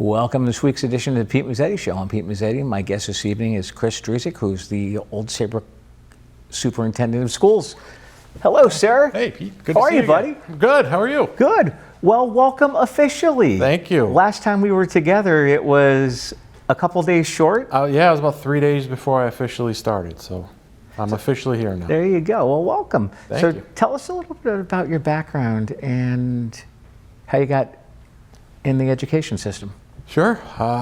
Welcome to this week's edition of the Pete Mezzetti Show. I'm Pete Mezzetti. My guest this evening is Chris Drzyzak, who's the Old Saybrook Superintendent of Schools. Hello, sir. Hey, Pete. Good How to are see you, you buddy? Good. How are you? Good. Well, welcome officially. Thank you. Last time we were together, it was a couple days short. Yeah, it was about 3 days before I officially started, so I'm officially here now. There you go. Well, welcome. Thank you. Tell us a little bit about your background and how you got in the education system. Sure.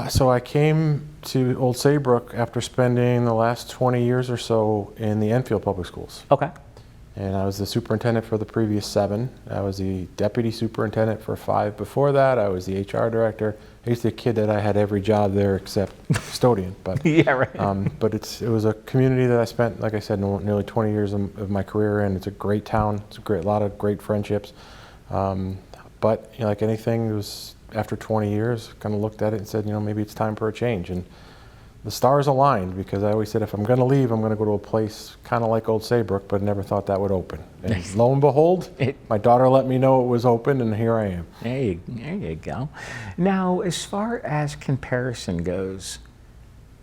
So I came to Old Saybrook after spending the last 20 years or so in the Enfield Public Schools. Okay. And I was the superintendent for the previous 7. I was the deputy superintendent for 5 before that. I was the HR director. I used to be a kid that I had every job there except custodian. But Yeah, right. but it was a community that I spent, like I said, nearly 20 years of my career in. It's a great town. It's a lot of great friendships. But you know, like anything, it was after 20 years, kind of looked at it and said, you know, maybe it's time for a change. And the stars aligned, because I always said, if I'm going to leave, I'm going to go to a place kind of like Old Saybrook, but never thought that would open. And lo and behold, my daughter let me know it was open, and here I am. There you go. Now, as far as comparison goes,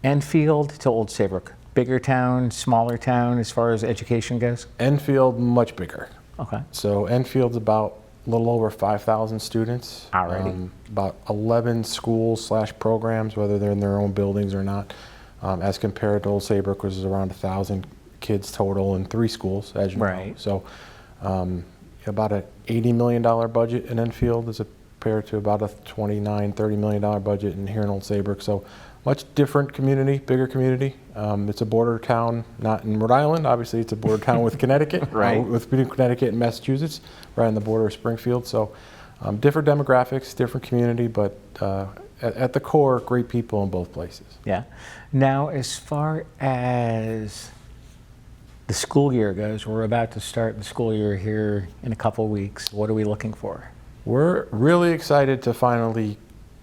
Enfield to Old Saybrook, bigger town, smaller town, as far as education goes? Enfield, much bigger. Okay. So Enfield's about a little over 5,000 students. Alrighty. About 11 schools / programs, whether they're in their own buildings or not, as compared to Old Saybrook, which is around 1,000 kids total in 3 schools, as you know. So about an $80 million budget in Enfield is compared to about a $29–30 million budget in here in Old Saybrook. So much different community, bigger community. It's a border town, not in Rhode Island. Obviously, it's a border town with Connecticut, right? Between Connecticut and Massachusetts, right on the border of Springfield. So different demographics, different community, but at the core, great people in both places. Yeah. Now, as far as the school year goes, we're about to start the school year here in a couple weeks. What are we looking for? We're really excited to finally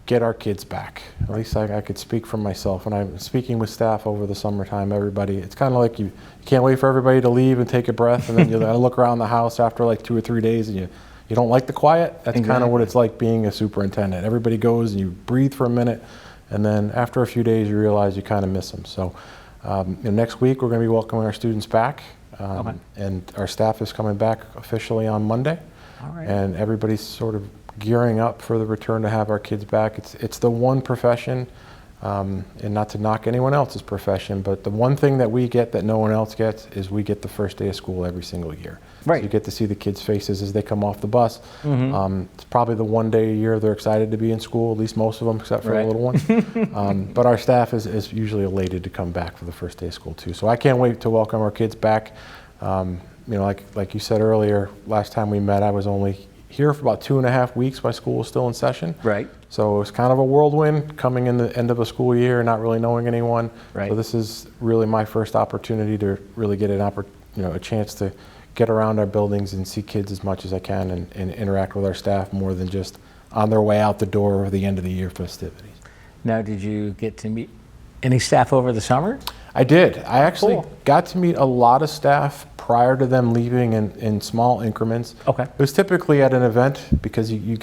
get our kids back. At least I could speak for myself. When I'm speaking with staff over the summertime, everybody, it's kind of like you can't wait for everybody to leave and take a breath, and then you look around the house after like 2 or 3 days and you don't like the quiet. That's kind of what it's like being a superintendent. Everybody goes and you breathe for a minute, and then after a few days you realize you kind of miss them. So next week we're going to be welcoming our students back, and our staff is coming back officially on Monday. All right. And everybody's sort of gearing up for the return to have our kids back. It's the one profession, and not to knock anyone else's profession, but the one thing that we get that no one else gets is we get the first day of school every single year. Right. So you get to see the kids' faces as they come off the bus. It's probably the one day a year they're excited to be in school, at least most of them, except for the little one. But our staff is usually elated to come back for the first day of school too. So I can't wait to welcome our kids back. You know, like you said earlier, last time we met, I was only here for about 2.5 weeks. My school was still in session. Right. So it was kind of a whirlwind coming in the end of a school year, not really knowing anyone. Right. So this is really my first opportunity to really get a chance to get around our buildings and see kids as much as I can, and interact with our staff more than just on their way out the door or the end of the year festivities. Now, did you get to meet any staff over the summer? I did. I actually got to meet a lot of staff prior to them leaving in small increments. Okay. It was typically at an event, because we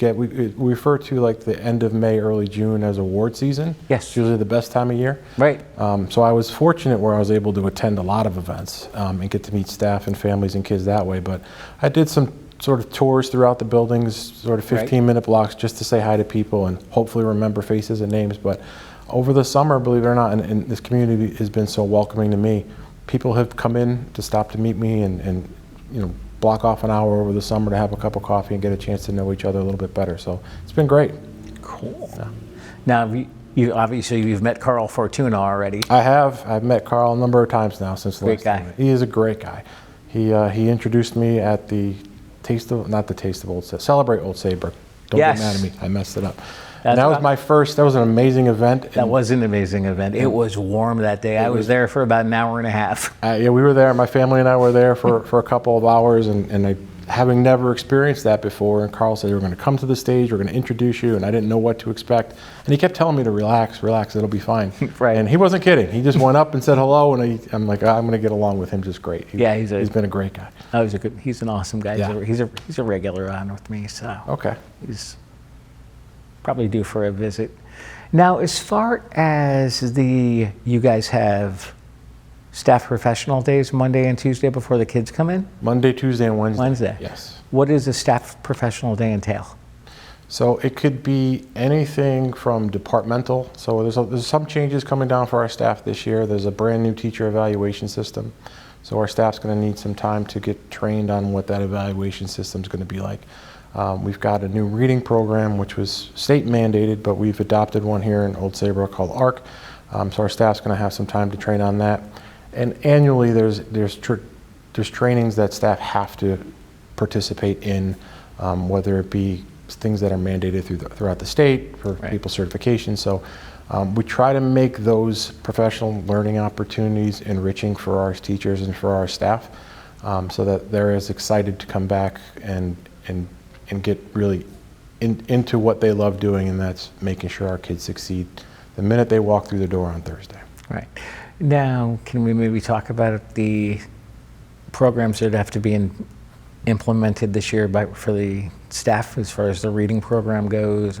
refer to like the end of May, early June as award season. Yes. It's usually the best time of year. Right. So I was fortunate where I was able to attend a lot of events and get to meet staff and families and kids that way. But I did some sort of tours throughout the buildings, sort of 15-minute blocks, just to say hi to people and hopefully remember faces and names. But over the summer, believe it or not, and this community has been so welcoming to me. People have come in to stop to meet me and block off an hour over the summer to have a cup of coffee and get a chance to know each other a little bit better. So it's been great. Cool. Yeah. Now, you obviously you've met Carl Fortuna already. I have. I've met Carl a number of times now since the last time. Great guy. He is a great guy. He introduced me at the Celebrate Old Saybrook. Don't get mad at me. I messed it up. And that was my first. That was an amazing event. That was an amazing event. It was warm that day. I was there for about an hour and a half. Yeah, we were there. My family and I were there for a couple of hours, and I, having never experienced that before. And Carl said, "We're going to come to the stage. We're going to introduce you," and I didn't know what to expect. And he kept telling me to relax, it'll be fine. Right. And he wasn't kidding. He just went up and said hello, and I'm like, I'm going to get along with him just great. He's been a great guy. Oh, he's an awesome guy. Yeah. He's a regular on with me. So okay. He's probably due for a visit. Now, as far as you guys have staff professional days, Monday and Tuesday before the kids come in? Monday, Tuesday, and Wednesday. Wednesday. Yes. What does a staff professional day entail? So it could be anything from departmental. So there's some changes coming down for our staff this year. There's a brand new teacher evaluation system. So our staff's going to need some time to get trained on what that evaluation system is going to be like. We've got a new reading program, which was state mandated, but we've adopted one here in Old Saybrook called ARC. So our staff's going to have some time to train on that. And annually, there's trainings that staff have to participate in, whether it be things that are mandated throughout the state for people certification. So we try to make those professional learning opportunities enriching for our teachers and for our staff, so that they're as excited to come back and get really into what they love doing, and that's making sure our kids succeed the minute they walk through the door on Thursday. Right. Now, can we maybe talk about the programs that have to be implemented this year for the staff as far as the reading program goes?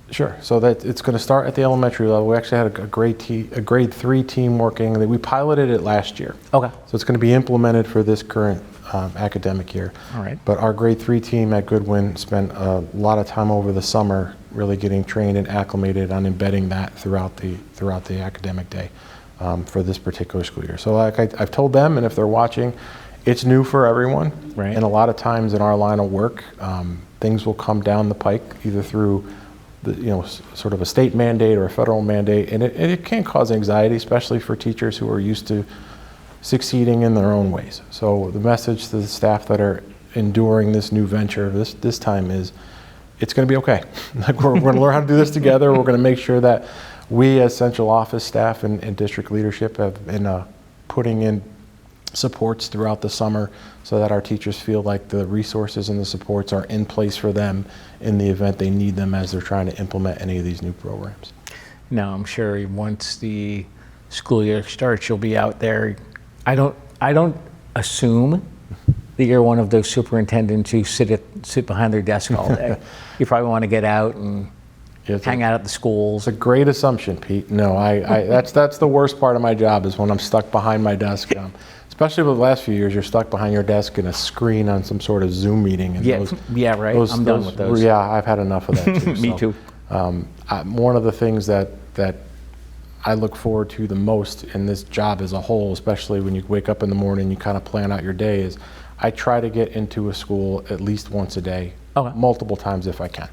Sure. So that it's going to start at the elementary level. We actually had a grade 3 team working. We piloted it last year. Okay. So it's going to be implemented for this current academic year. All right. But our grade 3 team at Goodwin spent a lot of time over the summer really getting trained and acclimated on embedding that throughout the academic day for this particular school year. So like I've told them, and if they're watching, it's new for everyone. Right. And a lot of times in our line of work, things will come down the pike either through sort of a state mandate or a federal mandate, and it can cause anxiety, especially for teachers who are used to succeeding in their own ways. So the message to the staff that are enduring this new venture this time is, it's going to be okay. Like we're going to learn how to do this together. We're going to make sure that we as central office staff and district leadership have been putting in supports throughout the summer so that our teachers feel like the resources and the supports are in place for them in the event they need them as they're trying to implement any of these new programs. Now, I'm sure once the school year starts, you'll be out there. I don't assume that you're one of those superintendents who sit behind their desk all day. You probably want to get out and hang out at the schools. It's a great assumption, Pete. No, that's the worst part of my job is when I'm stuck behind my desk. Especially with the last few years, you're stuck behind your desk in a screen on some sort of Zoom meeting. And right. I'm done with those. Yeah, I've had enough of that too. Me too. One of the things that I look forward to the most in this job as a whole, especially when you wake up in the morning and you kind of plan out your day, is I try to get into a school at least once a day, multiple times if I can.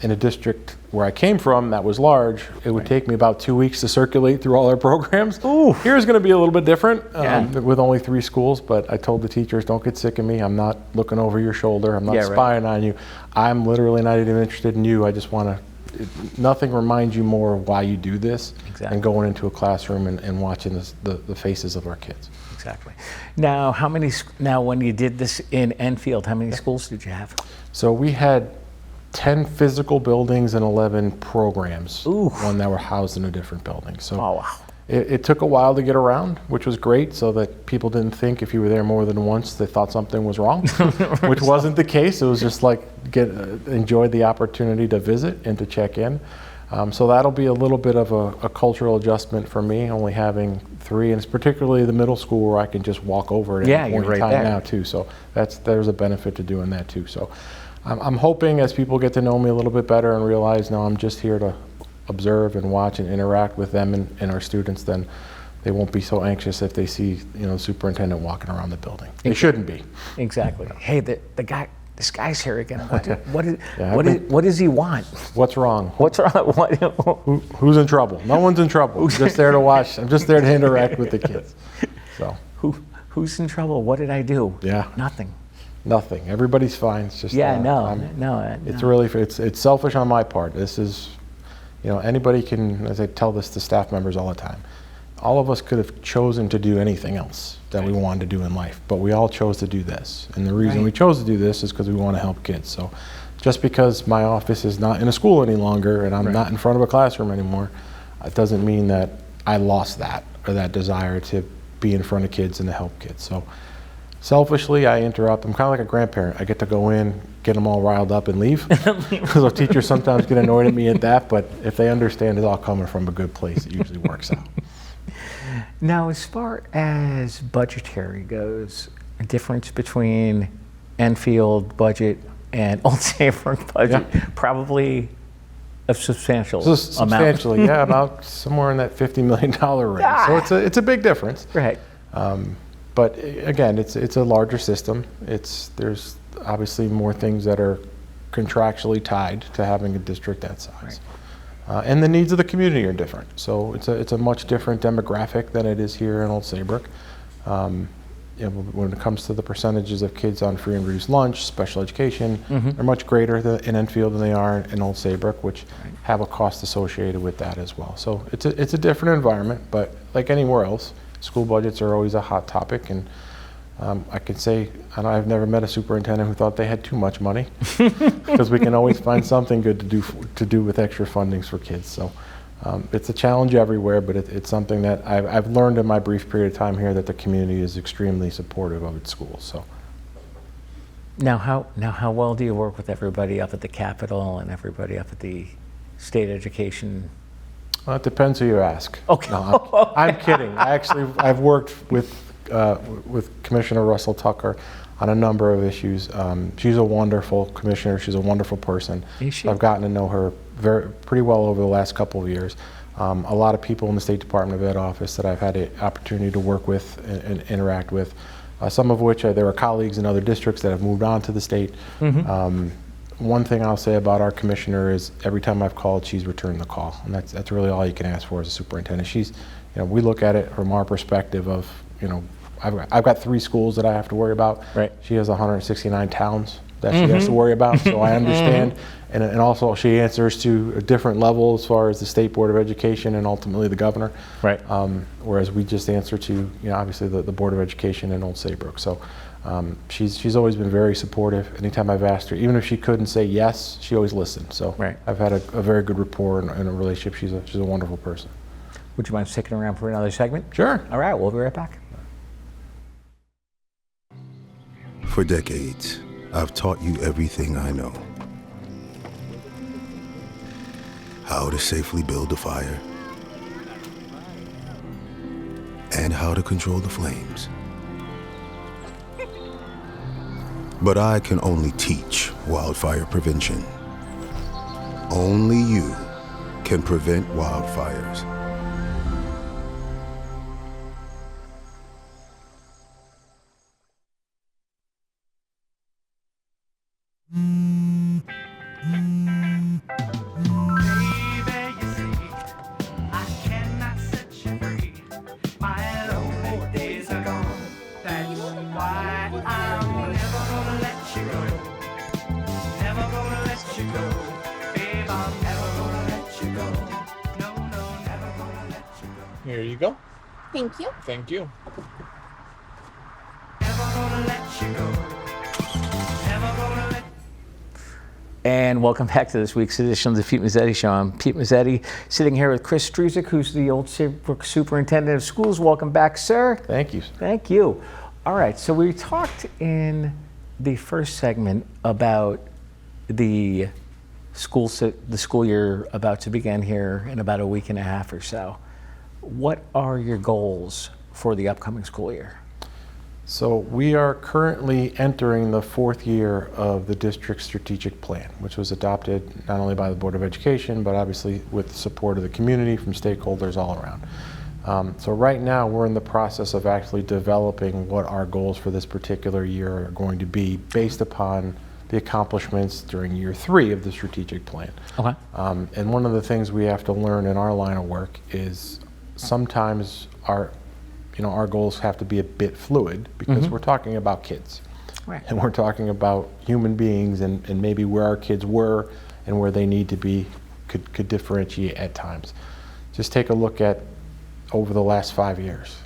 In a district where I came from that was large, it would take me about 2 weeks to circulate through all our programs. Ooh. Here's going to be a little bit different with only 3 schools, but I told the teachers, don't get sick of me. I'm not looking over your shoulder. I'm not spying on you. I'm literally not even interested in you. I just want to, nothing reminds you more of why you do this than going into a classroom and watching the faces of our kids. Exactly. Now, when you did this in Enfield, how many schools did you have? So we had 10 physical buildings and 11 programs, one that were housed in a different building. So it took a while to get around, which was great, so that people didn't think if you were there more than once, they thought something was wrong, which wasn't the case. It was just like enjoyed the opportunity to visit and to check in. So that'll be a little bit of a cultural adjustment for me, only having 3, and it's particularly the middle school where I can just walk over at any point in time now too. So there's a benefit to doing that too. So I'm hoping as people get to know me a little bit better and realize, no, I'm just here to observe and watch and interact with them and our students, then they won't be so anxious if they see, the superintendent walking around the building. They shouldn't be. Exactly. Hey, this guy's here again. What does he want? What's wrong? What's wrong? Who's in trouble? No one's in trouble. I'm just there to watch. I'm just there to interact with the kids. So who's in trouble? What did I do? Yeah. Nothing. Nothing. Everybody's fine. It's just no. It's really it's selfish on my part. This is, anybody can, as I tell this to staff members all the time, all of us could have chosen to do anything else that we wanted to do in life, but we all chose to do this. And the reason we chose to do this is because we want to help kids. So just because my office is not in a school any longer and I'm not in front of a classroom anymore, it doesn't mean that I lost that or that desire to be in front of kids and to help kids. So Selfishly, I interrupt. I'm kind of like a grandparent. I get to go in, get them all riled up, and leave. Because our teachers sometimes get annoyed at me at that, but if they understand it's all coming from a good place, it usually works out. Now, as far as budgetary goes, a difference between Enfield budget and Old Saybrook budget, probably a substantial amount. Substantially, yeah, about somewhere in that $50 million range. So it's a big difference. Right. But again, it's a larger system. There's obviously more things that are contractually tied to having a district that size. Right. And the needs of the community are different. So it's a much different demographic than it is here in Old Saybrook. When it comes to the percentages of kids on free and reduced lunch, special education, they're much greater in Enfield than they are in Old Saybrook, which have a cost associated with that as well. So it's a different environment, but like anywhere else, school budgets are always a hot topic, and I can say, and I've never met a superintendent who thought they had too much money, because we can always find something good to do with extra fundings for kids. So it's a challenge everywhere, but it's something that I've learned in my brief period of time here, that the community is extremely supportive of its schools. So now how well do you work with everybody up at the Capitol and everybody up at the state education? Well, it depends who you ask. Okay. No, I'm kidding. I've worked with Commissioner Russell Tucker on a number of issues. She's a wonderful commissioner. She's a wonderful person. Is she? I've gotten to know her pretty well over the last couple of years. A lot of people in the State Department of Ed office that I've had the opportunity to work with and interact with, some of which there are colleagues in other districts that have moved on to the state. One thing I'll say about our commissioner is every time I've called, she's returned the call, and that's really all you can ask for as a superintendent. We look at it from our perspective of, I've got 3 schools that I have to worry about. Right. She has 169 towns that she has to worry about, so I understand. And also she answers to a different level as far as the State Board of Education and ultimately the governor. Right. Whereas we just answer to, obviously the Board of Education in Old Saybrook. So she's always been very supportive. Anytime I've asked her, even if she couldn't say yes, she always listened. So I've had a very good rapport and a relationship. She's a wonderful person. Would you mind sticking around for another segment? Sure. All right, we'll be right back. For decades, I've taught you everything I know. How to safely build a fire, and how to control the flames. But I can only teach wildfire prevention. Only you can prevent wildfires. Here you go. Thank you. Thank you. And welcome back to this week's edition of the Pete Mezzetti Show. I'm Pete Mezzetti, sitting here with Chris Struzik, who's the Old Saybrook Superintendent of Schools. Welcome back, sir. Thank you. Thank you. All right, so we talked in the first segment about the school year about to begin here in about a week and a half or so. What are your goals for the upcoming school year? So we are currently entering the 4th year of the district's strategic plan, which was adopted not only by the Board of Education, but obviously with the support of the community from stakeholders all around. So right now we're in the process of actually developing what our goals for this particular year are going to be based upon the accomplishments during year 3 of the strategic plan. Okay. And one of the things we have to learn in our line of work is sometimes our goals have to be a bit fluid because we're talking about kids. Right. And we're talking about human beings and maybe where our kids were and where they need to be could differentiate at times. Just take a look at over the last 5 years.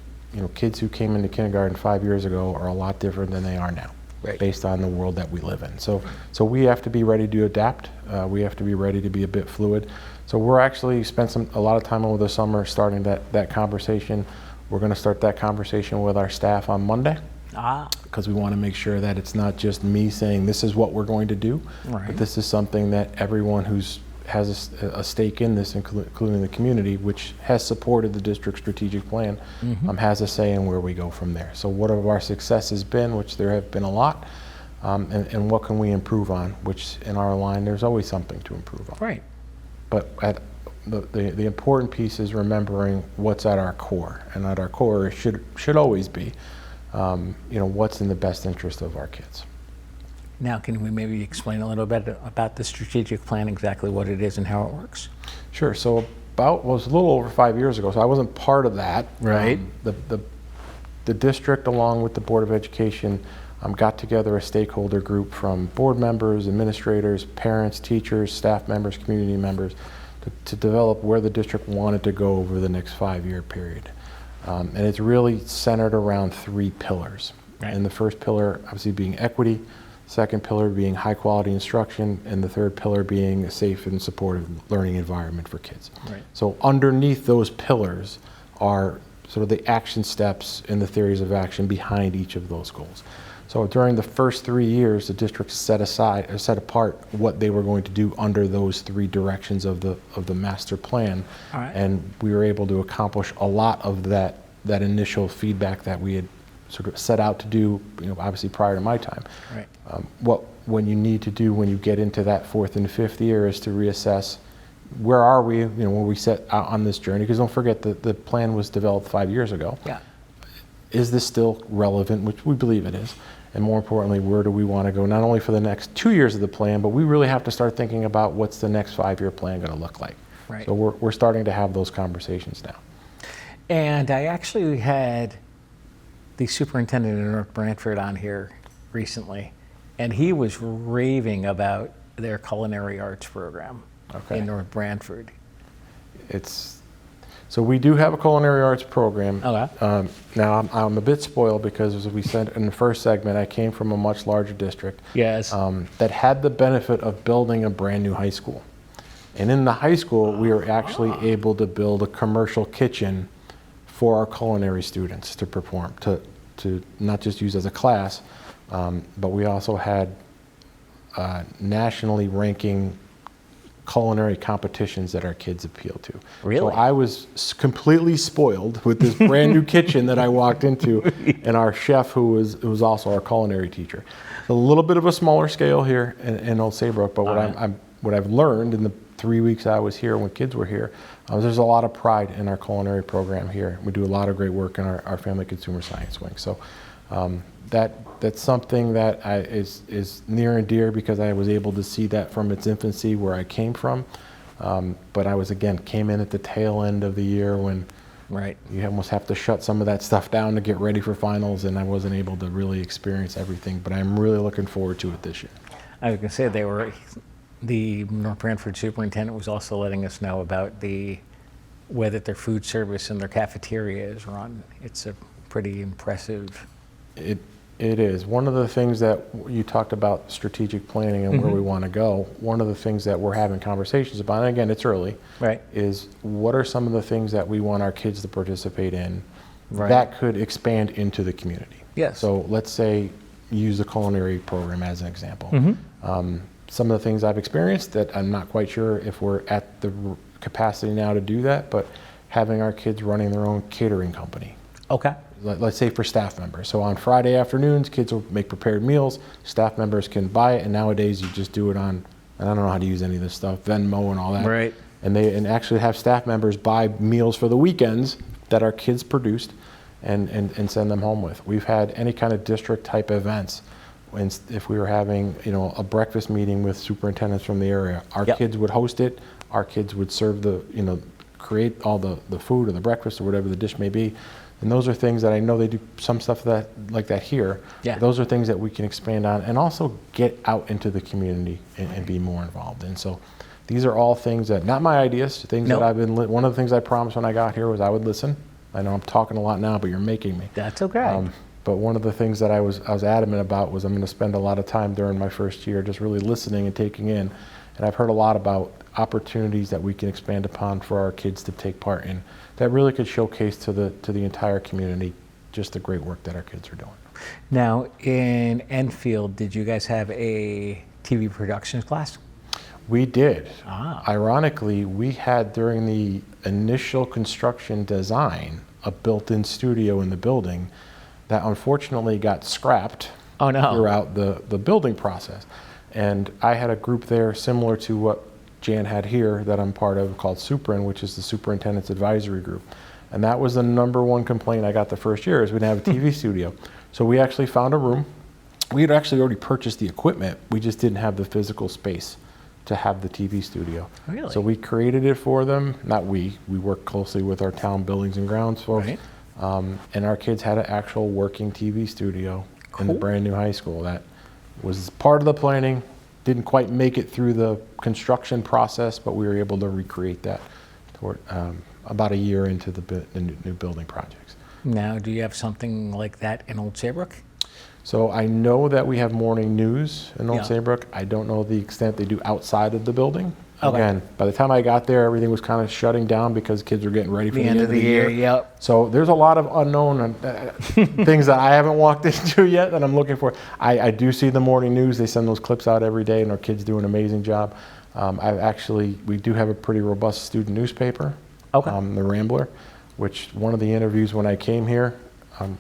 Kids who came into kindergarten 5 years ago are a lot different than they are now. Right. Based on the world that we live in. So we have to be ready to adapt. We have to be ready to be a bit fluid. So we're actually spent a lot of time over the summer starting that conversation. We're going to start that conversation with our staff on Monday. because we want to make sure that it's not just me saying this is what we're going to do, but this is something that everyone who's has a stake in this, including the community, which has supported the district strategic plan, has a say in where we go from there. So what have our successes been, which there have been a lot, and what can we improve on, which in our line, there's always something to improve on. Right. But the important piece is remembering what's at our core, and at our core it should always be, what's in the best interest of our kids. Now, can we maybe explain a little bit about the strategic plan, exactly what it is and how it works? Sure. So it was a little over 5 years ago, so I wasn't part of that. Right. The district, along with the Board of Education, got together a stakeholder group from board members, administrators, parents, teachers, staff members, community members, to develop where the district wanted to go over the next 5-year period. And it's really centered around 3 pillars. Right. And the first pillar, obviously, being equity. Second pillar being high quality instruction, and the third pillar being a safe and supportive learning environment for kids. Right. So underneath those pillars are sort of the action steps and the theories of action behind each of those goals. So during the first 3 years, the district set apart what they were going to do under those 3 directions of the master plan. All right. And we were able to accomplish a lot of that initial feedback that we had sort of set out to do, obviously prior to my time. Right. When you need to do when you get into that 4th and 5th year is to reassess where are we, when we set out on this journey, because don't forget that the plan was developed 5 years ago. Yeah. Is this still relevant, which we believe it is? And more importantly, where do we want to go, not only for the next 2 years of the plan, but we really have to start thinking about what's the next 5-year plan going to look like. Right. So we're starting to have those conversations now. And I actually had the superintendent in North Branford on here recently, and he was raving about their culinary arts program in North Branford. So we do have a culinary arts program. Okay. Now I'm a bit spoiled because, as we said in the first segment, I came from a much larger district. Yes. That had the benefit of building a brand new high school. And in the high school, we were actually able to build a commercial kitchen for our culinary students to perform, to not just use as a class, but we also had nationally ranking culinary competitions that our kids appeal to. Really? So I was completely spoiled with this brand new kitchen that I walked into, and our chef, who was also our culinary teacher. A little bit of a smaller scale here in Old Saybrook, but what I've learned in the 3 weeks I was here when kids were here, there's a lot of pride in our culinary program here. We do a lot of great work in our family consumer science wing. So that's something that is near and dear, because I was able to see that from its infancy where I came from. But I came in at the tail end of the year when you almost have to shut some of that stuff down to get ready for finals, and I wasn't able to really experience everything. But I'm really looking forward to it this year. I was going to say the North Branford superintendent was also letting us know about the way that their food service and their cafeteria is run. It's a pretty impressive. It is. One of the things that you talked about, strategic planning and where we want to go, one of the things that we're having conversations about, and again, it's early, is what are some of the things that we want our kids to participate in that could expand into the community. Yes. So let's say, use the culinary program as an example. Some of the things I've experienced that I'm not quite sure if we're at the capacity now to do that, but having our kids running their own catering company. Okay. Let's say for staff members. So on Friday afternoons, kids will make prepared meals, staff members can buy it, and nowadays you just do it on, and I don't know how to use any of this stuff, Venmo and all that. Right. And actually have staff members buy meals for the weekends that our kids produced and send them home with. We've had any kind of district type events. If we were having, a breakfast meeting with superintendents from the area, our kids would host it. Our kids would serve create all the food or the breakfast or whatever the dish may be. And those are things that I know they do some stuff like that here. Yeah. Those are things that we can expand on and also get out into the community and be more involved in. So these are all things that, not my ideas, things that I've been, one of the things I promised when I got here was I would listen. I know I'm talking a lot now, but you're making me. That's okay. But one of the things that I was adamant about was I'm going to spend a lot of time during my first year just really listening and taking in. And I've heard a lot about opportunities that we can expand upon for our kids to take part in that really could showcase to the entire community just the great work that our kids are doing. Now, in Enfield, did you guys have a TV productions class? We did. Ah. Ironically, we had during the initial construction design a built-in studio in the building that unfortunately got scrapped Oh, no. throughout the building process. And I had a group there similar to what Jan had here that I'm part of called Superin, which is the Superintendent's Advisory Group. And that was the #1 complaint I got the first year is we didn't have a TV studio. So we actually found a room. We had actually already purchased the equipment. We just didn't have the physical space to have the TV studio. Really? So we created it for them. Not we worked closely with our town buildings and grounds folks. Right. And our kids had an actual working TV studio in the Cool. brand new high school. That was part of the planning. Didn't quite make it through the construction process, but we were able to recreate that toward, about a year into the new building projects. Now, do you have something like that in Old Saybrook? So I know that we have morning news in Old Yeah. Saybrook. I don't know the extent they do outside of the building. Okay. Again, by the time I got there, everything was kind of shutting down because kids were getting ready for The end of the year, yep. So there's a lot of unknown things that I haven't walked into yet that I'm looking for. I do see the morning news. They send those clips out every day, and our kids do an amazing job. We do have a pretty robust student newspaper, Okay. the Rambler, which one of the interviews when I came here,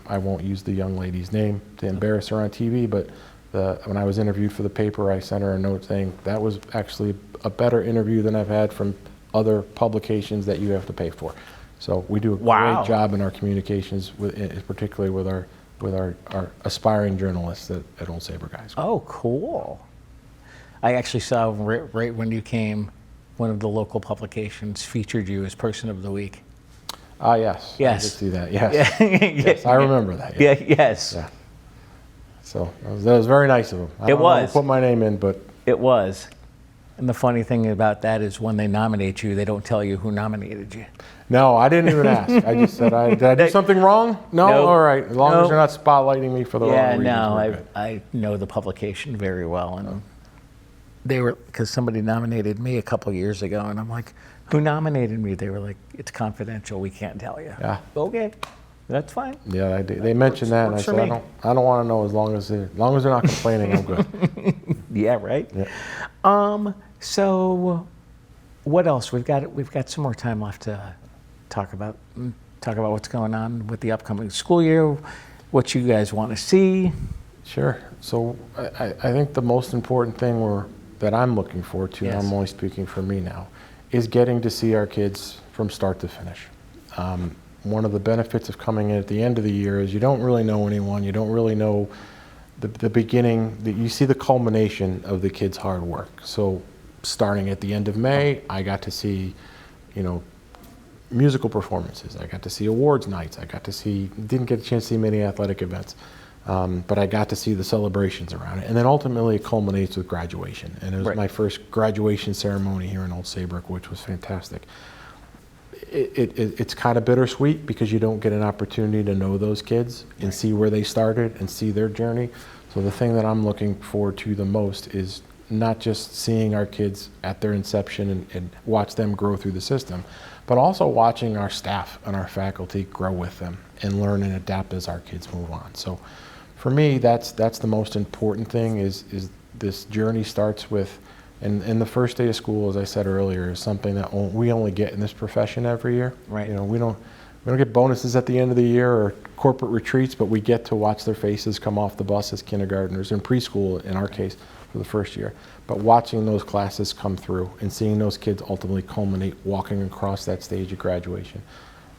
I won't use the young lady's name to embarrass her on TV, but when I was interviewed for the paper, I sent her a note saying that was actually a better interview than I've had from other publications that you have to pay for. So we do a Wow. great job in our communications, particularly with our aspiring journalists at Old Saybrook High School. Oh, cool. I actually saw right when you came, one of the local publications featured you as Person of the Week. Ah, yes. Yes. I did see that. Yes. Yeah. Yes, I remember that. Yeah, yes. Yeah. So that was very nice of them. I It don't know who was. put my name in, but It was. And the funny thing about that is when they nominate you, they don't tell you who nominated you. no, I didn't even ask. I just said, did I do something wrong? No? Nope. All right. As long Nope. as they're not spotlighting me for the Yeah, wrong reasons. no, we're good. I know the publication very well. And they were, because somebody nominated me a couple years ago, and I'm like, who nominated me? They were like, it's confidential, we can't tell you. Yeah. Okay, that's fine. Yeah, they mentioned that, and I works for said, me. I don't want to know as long as they're not complaining, I'm good. Yeah, right? Yeah. So what else? We've got some more time left to talk about what's going on with the upcoming school year, what you guys want to see. Sure. So I think the most important thing that I'm looking forward to, and Yes. I'm only speaking for me now, is getting to see our kids from start to finish. One of the benefits of coming in at the end of the year is you don't really know anyone. You don't really know the beginning. You see the culmination of the kids' hard work. So starting at the end of May, I got to see, musical performances. I got to see awards nights. Didn't get a chance to see many athletic events. But I got to see the celebrations around it. And then ultimately it culminates with graduation. And it was Right. my first graduation ceremony here in Old Saybrook, which was fantastic. It's kind of bittersweet because you don't get an opportunity to know those kids and see where they started and see their journey. So the thing that I'm looking forward to the most is not just seeing our kids at their inception and watch them grow through the system, but also watching our staff and our faculty grow with them and learn and adapt as our kids move on. So for me, that's the most important thing is this journey starts with, and the first day of school, as I said earlier, is something that we only get in this profession every year. Right. We don't get bonuses at the end of the year or corporate retreats, but we get to watch their faces come off the bus as kindergartners, and preschool in our case for the first year. But watching those classes come through and seeing those kids ultimately culminate walking across that stage of graduation,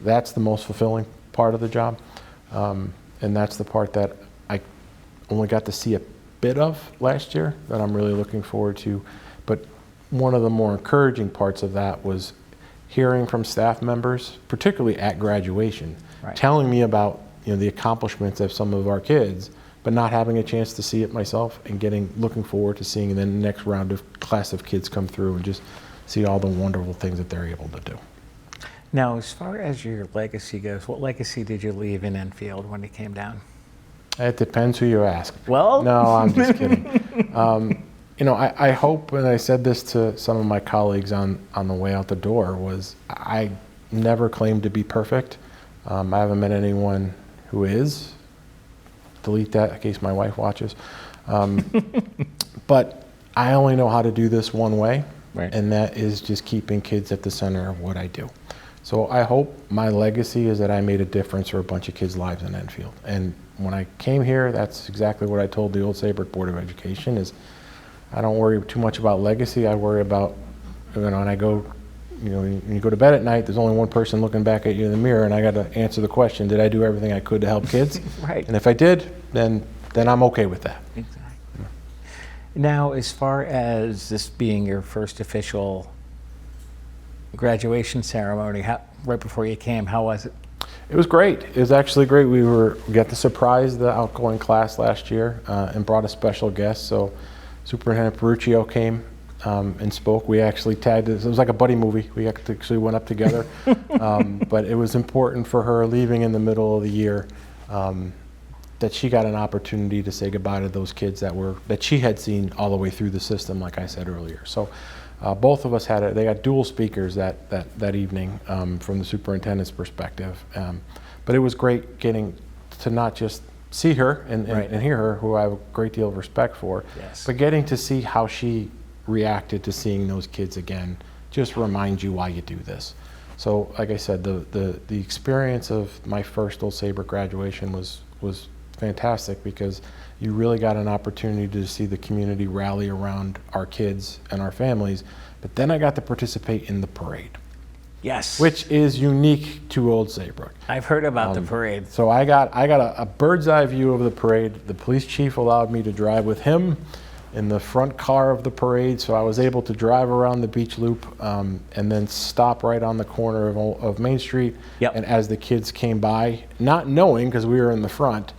that's the most fulfilling part of the job. And that's the part that I only got to see a bit of last year that I'm really looking forward to. But one of the more encouraging parts of that was hearing from staff members, particularly at graduation, Right. telling me about the accomplishments of some of our kids, but not having a chance to see it myself and looking forward to seeing the next round of class of kids come through and just see all the wonderful things that they're able to do. Now, as far as your legacy goes, what legacy did you leave in Enfield when you came down? It depends who you ask. Well, No, I'm just kidding. I hope, and I said this to some of my colleagues on the way out the door, was I never claimed to be perfect. I haven't met anyone who is. delete that in case my wife watches. But I only know how to do this one way, Right. and that is just keeping kids at the center of what I do. So I hope my legacy is that I made a difference for a bunch of kids' lives in Enfield. And when I came here, that's exactly what I told the old Saybrook Board of Education is I don't worry too much about legacy. I worry about, and I go, when you go to bed at night, there's only one person looking back at you in the mirror, and I got to answer the question, did I do everything I could to help kids? Right. And if I did, then I'm okay with that. Exactly. Now, as far as this being your first official graduation ceremony, right before you came, how was it? It was great. It was actually great. We got to surprise the outgoing class last year and brought a special guest. So Superintendent Peruccio came and spoke. We actually tagged it. It was like a buddy movie. We actually went up together. But it was important for her leaving in the middle of the year that she got an opportunity to say goodbye to those kids that she had seen all the way through the system, like I said earlier. So both of us they got dual speakers that evening from the superintendent's perspective. But it was great getting to not just see her and hear her, who I have a great deal of respect for, Yes. but getting to see how she reacted to seeing those kids again just reminds you why you do this. So like I said, the experience of my first Old Saybrook graduation was fantastic because you really got an opportunity to see the community rally around our kids and our families. But then I got to participate in the parade, Yes. which is unique to Old Saybrook. I've heard about the parade. So I got a bird's eye view of the parade. The police chief allowed me to drive with him in the front car of the parade, so I was able to drive around the beach loop and then stop right on the corner of Main Street. Yep. And as the kids came by, not knowing because we were in the front,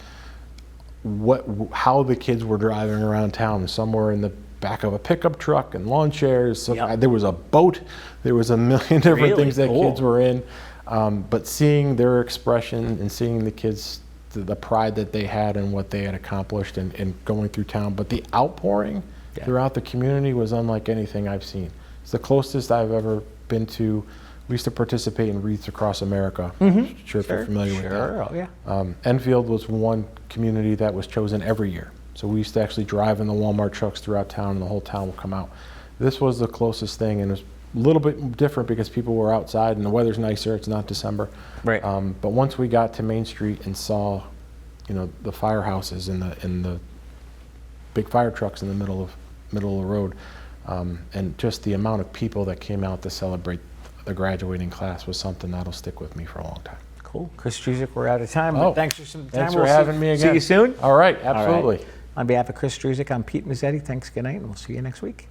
how the kids were driving around town. Some were in the back of a pickup truck and lawn chairs. So Yep. there was a boat. There was a million different Really things that cool. kids were in. But seeing their expression and seeing the kids, the pride that they had and what they had accomplished and going through town. But the outpouring throughout the community was unlike anything I've seen. It's the closest I've ever been to. We used to participate in Wreaths Across America. I'm sure if you're familiar with that. Sure, oh yeah. Enfield was one community that was chosen every year. So we used to actually drive in the Walmart trucks throughout town and the whole town would come out. This was the closest thing, and it was a little bit different because people were outside and the weather's nicer. It's not December. Right. But once we got to Main Street and saw, the firehouses and the big fire trucks in the middle of the road, and just the amount of people that came out to celebrate the graduating class was something that'll stick with me for a long time. Cool. Chris Struzik, we're out of time. Oh, But thanks for some time. Thanks for We'll having me again. See you soon. All right, All right. absolutely. On behalf of Chris Struzik, I'm Pete Mezzetti. Thanks, good night, and we'll see you next week.